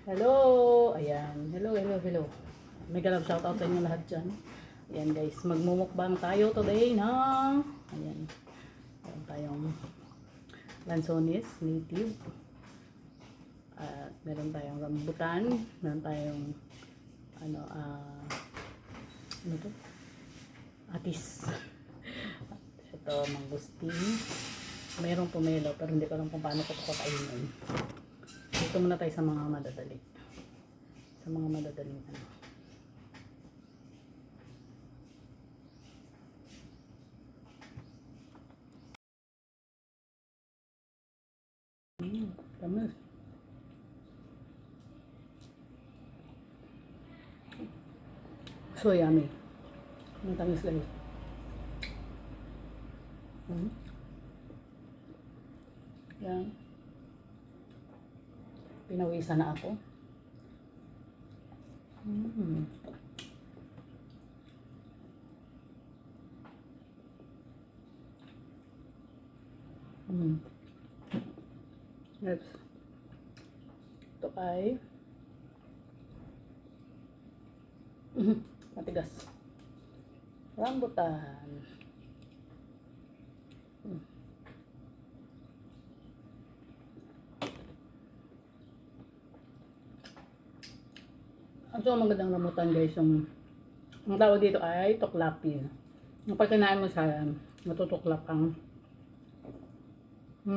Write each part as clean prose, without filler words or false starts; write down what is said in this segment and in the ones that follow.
Hello! Ayan. Hello. Mega love shoutout sa inyo lahat dyan. Ayan guys, magmumukbang tayo today na ayan. Meron tayong lansones, native. At meron tayong rambutan. Meron tayong ano to? Atis. Ito, mangustin. Mayroong pomelo pero hindi ko alam kung paano ko ito kakainin. Dito muna tayo sa mga madadali. Sa mga madadaling ano. Tamis. So yummy. Ang tamis guys. Yan. Pinawisan na ako. Next. Ito ay matigas. Rambutan. Ang magandang rambutan guys, ang tawag dito ay tuklapin. Kapag kinain mo sa matutuklap ang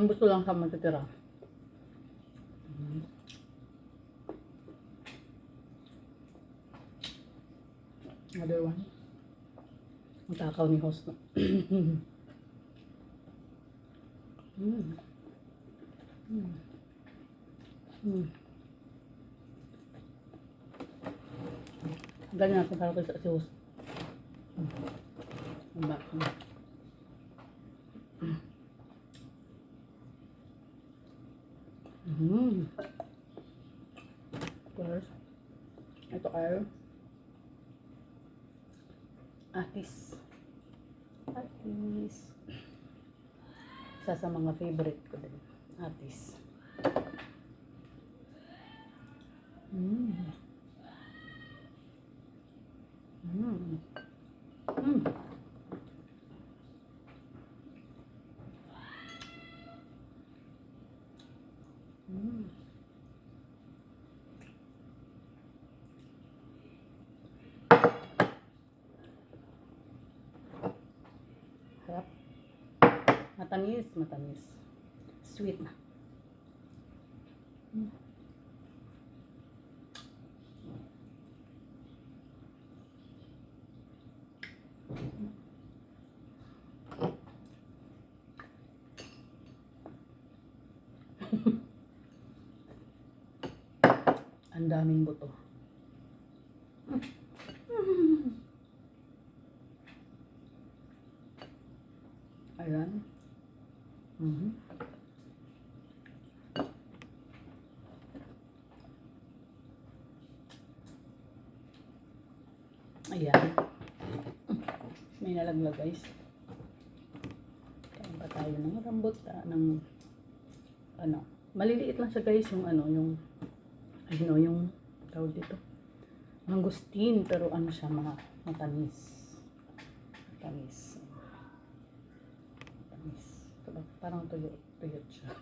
gusto lang sa matitira. Another one. Ang takaw ni host. No? Ganyan natin para sa si host. First, ito ay atis. Isa sa mga favorite ko din. Atis. Sarap. Matamis. Sweet na. Ang daming buto. Ayan. Ayan. May nalaglag guys. Kain pa tayo ng rambutan, ng maliliit lang siya guys, yung yung tawag dito. Mangustin, pero siya matamis. Matamis. Parang tuyot siya.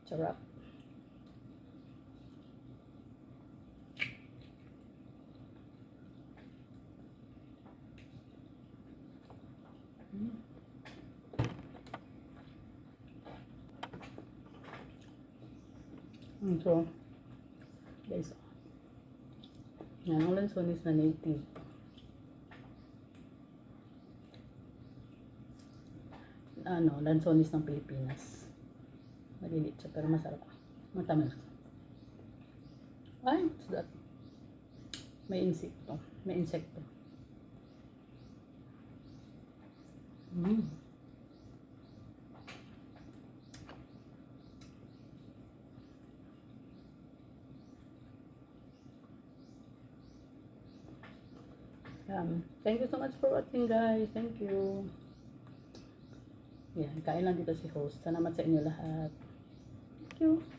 Sarap. So, guys, yan ang lansones na native. Lansones ng Pilipinas. Maliliit siya pero masarap. Matamis. Ay, what's that? May insekto. May insekto. Mm. Thank you so much for watching, guys. Thank you. Yan, kain lang dito si host. Salamat sa inyo lahat. Thank you.